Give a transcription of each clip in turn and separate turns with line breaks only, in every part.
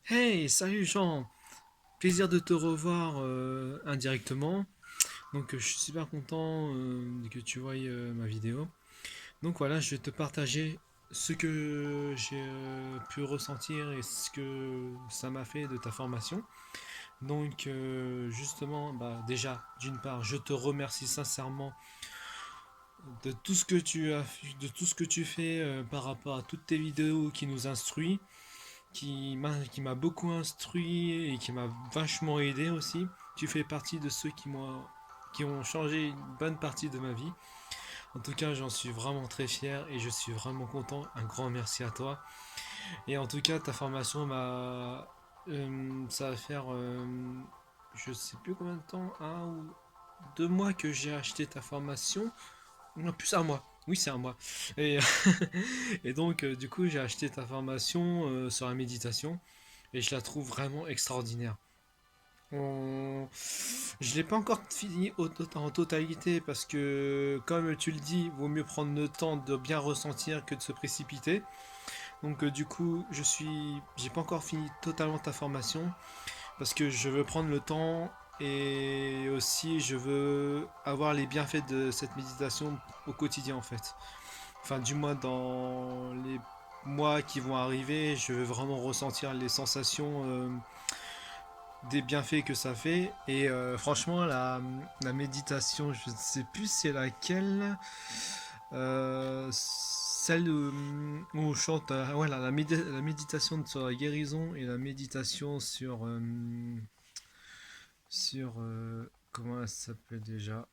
Hey, salut Jean, plaisir de te revoir indirectement. Je suis super content que tu voies ma vidéo. Donc voilà, je vais te partager ce que j'ai pu ressentir et ce que ça m'a fait de ta formation. Justement, déjà, d'une part, je te remercie sincèrement de tout ce que tu as, de tout ce que tu fais par rapport à toutes tes vidéos qui nous instruisent, qui m'a beaucoup instruit et qui m'a vachement aidé aussi. Tu fais partie de ceux qui ont changé une bonne partie de ma vie. En tout cas, j'en suis vraiment très fier et je suis vraiment content. Un grand merci à toi. Et en tout cas, ta formation ça va faire, je sais plus combien de temps, 1 ou 2 mois que j'ai acheté ta formation. Non, plus un mois. Oui, c'est un mois. Et, du coup, j'ai acheté ta formation sur la méditation et je la trouve vraiment extraordinaire. On- Je l'ai pas encore fini en totalité parce que, comme tu le dis, vaut mieux prendre le temps de bien ressentir que de se précipiter. Du coup, j'ai pas encore fini totalement ta formation parce que je veux prendre le temps et aussi je veux avoir les bienfaits de cette méditation au quotidien en fait. Enfin, du moins dans les mois qui vont arriver, je veux vraiment ressentir les sensations des bienfaits que ça fait. Et franchement, la méditation, je ne sais plus c'est laquelle. Celle où on chante. Ouais, la méditation sur la guérison et la méditation sur. Comment elle s'appelle déjà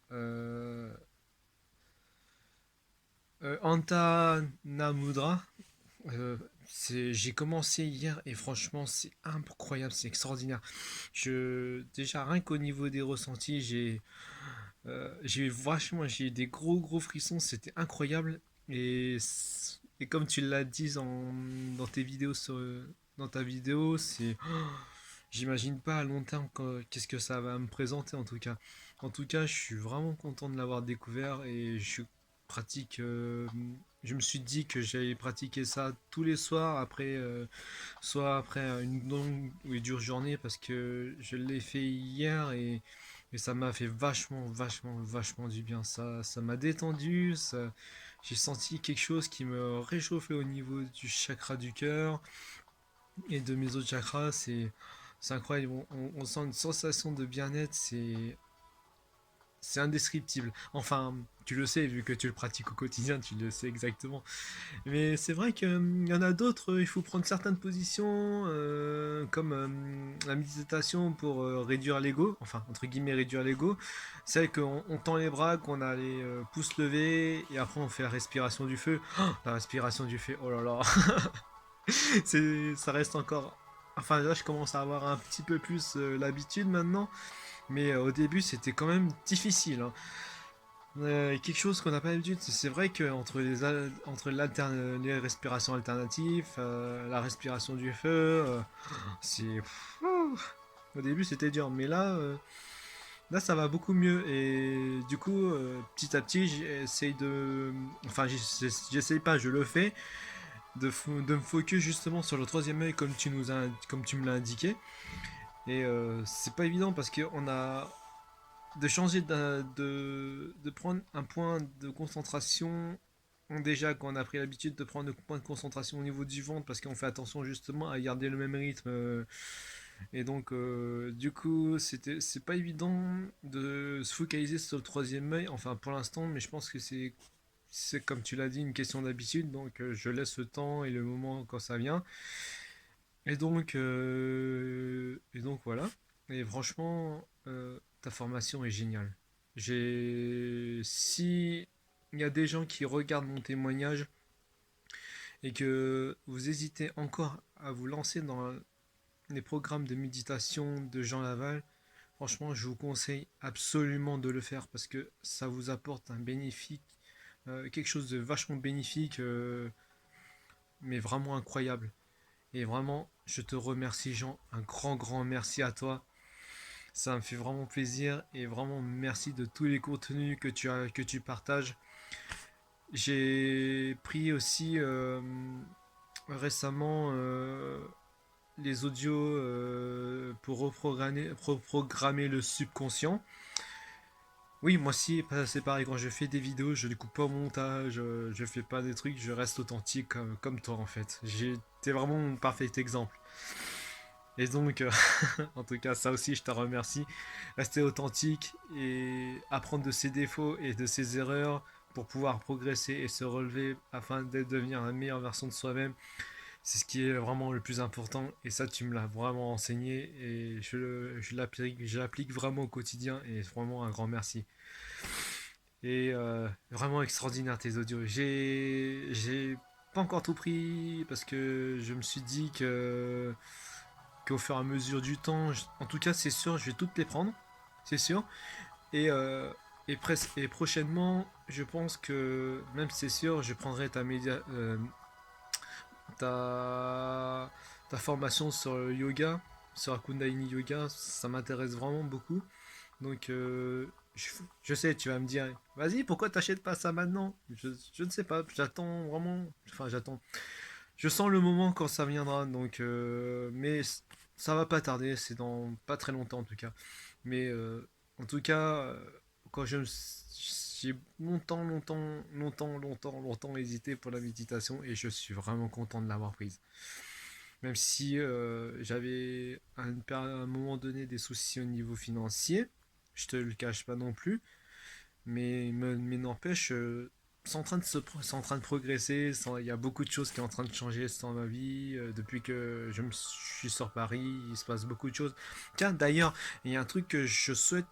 Antana Mudra. Euh, j'ai commencé hier et franchement c'est incroyable, c'est extraordinaire. Déjà rien qu'au niveau des ressentis, j'ai eu des gros frissons, c'était incroyable. Et comme tu l'as dit dans tes vidéos dans ta vidéo, j'imagine pas à long terme qu'est-ce que ça va me présenter en tout cas. En tout cas, je suis vraiment content de l'avoir découvert et pratique. Je me suis dit que j'allais pratiquer ça tous les soirs soit après une longue ou une dure journée parce que je l'ai fait hier et ça m'a fait vachement du bien. Ça m'a détendu, j'ai senti quelque chose qui me réchauffait au niveau du chakra du cœur et de mes autres chakras. C'est incroyable, on sent une sensation de bien-être, c'est indescriptible. Enfin, tu le sais, vu que tu le pratiques au quotidien, tu le sais exactement. Mais c'est vrai qu'il y en a d'autres, il faut prendre certaines positions, comme la méditation pour réduire l'ego, enfin, entre guillemets, réduire l'ego. C'est qu'on on tend les bras, qu'on a les pouces levés, et après on fait la respiration du feu. Oh, la respiration du feu, oh là là, ça reste encore. Enfin, là, je commence à avoir un petit peu plus l'habitude maintenant, mais au début, c'était quand même difficile, hein. Quelque chose qu'on n'a pas l'habitude, c'est vrai que entre les respirations alternatives, la respiration du feu, c'est au début c'était dur, mais là ça va beaucoup mieux et du coup petit à petit j'essaye j'essaye pas, je le fais de me focus justement sur le troisième œil comme tu me l'as indiqué et c'est pas évident parce qu'on a de changer de prendre un point de concentration. Déjà, quand on a pris l'habitude de prendre le point de concentration au niveau du ventre, parce qu'on fait attention justement à garder le même rythme. Du coup, c'est pas évident de se focaliser sur le troisième œil, enfin pour l'instant, mais je pense que c'est comme tu l'as dit, une question d'habitude. Je laisse le temps et le moment quand ça vient. Voilà. Et franchement, ta formation est géniale. Si il y a des gens qui regardent mon témoignage et que vous hésitez encore à vous lancer dans les programmes de méditation de Jean Laval, franchement, je vous conseille absolument de le faire parce que ça vous apporte un bénéfice, quelque chose de vachement bénéfique, mais vraiment incroyable. Et vraiment, je te remercie Jean, un grand merci à toi. Ça me fait vraiment plaisir et vraiment merci de tous les contenus que tu partages. J'ai pris aussi récemment les audios pour reprogrammer le subconscient. Oui, moi aussi, c'est pareil, quand je fais des vidéos, je ne coupe pas au montage, je fais pas des trucs, je reste authentique comme toi en fait. T'es vraiment mon parfait exemple. Et donc, en tout cas, ça aussi, je te remercie. Rester authentique et apprendre de ses défauts et de ses erreurs pour pouvoir progresser et se relever afin de devenir la meilleure version de soi-même. C'est ce qui est vraiment le plus important. Et ça, tu me l'as vraiment enseigné et je l'applique vraiment au quotidien. Et vraiment un grand merci. Et vraiment extraordinaire tes audios. J'ai pas encore tout pris parce que je me suis dit que qu'au fur et à mesure du temps, en tout cas c'est sûr, je vais toutes les prendre, c'est sûr. Et, et prochainement, je pense que, même si c'est sûr, je prendrai ta, ta formation sur le yoga, sur la Kundalini Yoga, ça m'intéresse vraiment beaucoup. Donc je sais, tu vas me dire, vas-y, pourquoi t'achètes pas ça maintenant? Je ne sais pas, j'attends vraiment, enfin j'attends. Je sens le moment quand ça viendra, donc mais ça va pas tarder, c'est dans pas très longtemps en tout cas. Mais en tout cas, quand j'ai longtemps hésité pour la méditation et je suis vraiment content de l'avoir prise. Même si j'avais à un moment donné des soucis au niveau financier, je te le cache pas non plus, mais n'empêche, c'est en train de progresser. Il y a beaucoup de choses qui sont en train de changer dans ma vie. Depuis que je suis sur Paris, il se passe beaucoup de choses. Tiens, d'ailleurs, il y a un truc que je souhaite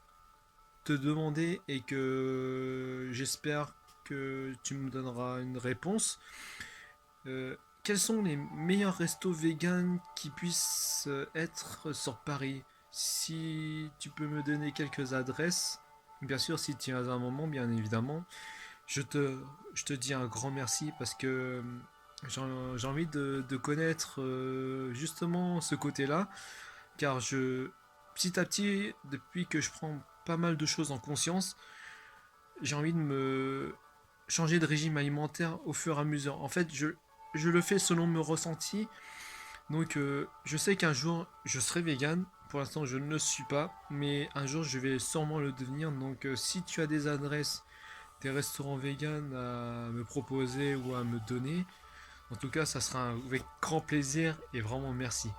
te demander et que j'espère que tu me donneras une réponse. Quels sont les meilleurs restos vegan qui puissent être sur Paris? Si tu peux me donner quelques adresses, bien sûr, si tu as un moment, bien évidemment, je te, je te dis un grand merci parce que j'ai envie de connaître justement ce côté-là, car petit à petit, depuis que je prends pas mal de choses en conscience, j'ai envie de me changer de régime alimentaire au fur et à mesure. En fait, je le fais selon mes ressentis. Donc, je sais qu'un jour, je serai vegan. Pour l'instant, je ne le suis pas. Mais un jour, je vais sûrement le devenir. Donc, si tu as des adresses, des restaurants vegan à me proposer ou à me donner, en tout cas, ça sera avec grand plaisir et vraiment merci.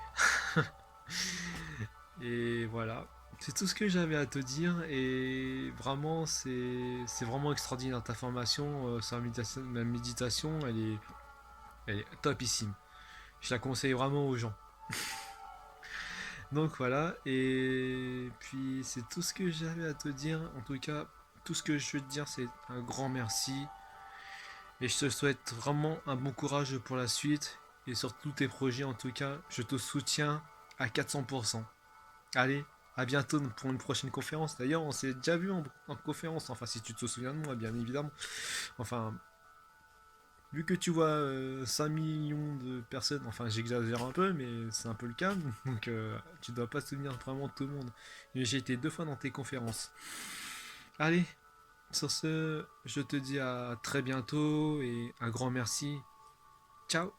Et voilà. C'est tout ce que j'avais à te dire et vraiment c'est vraiment extraordinaire ta formation sur la méditation elle est topissime. Je la conseille vraiment aux gens. Donc voilà et puis c'est tout ce que j'avais à te dire. En tout cas tout ce que je veux te dire c'est un grand merci et je te souhaite vraiment un bon courage pour la suite et sur tous tes projets en tout cas je te soutiens à 400%. Allez, à bientôt pour une prochaine conférence. D'ailleurs, on s'est déjà vu en conférence. Enfin, si tu te souviens de moi, bien évidemment. Enfin, vu que tu vois 5 millions de personnes, enfin, j'exagère un peu, mais c'est un peu le cas. Donc, tu dois pas te souvenir vraiment de tout le monde. J'ai été 2 fois dans tes conférences. Allez, sur ce, je te dis à très bientôt et un grand merci. Ciao!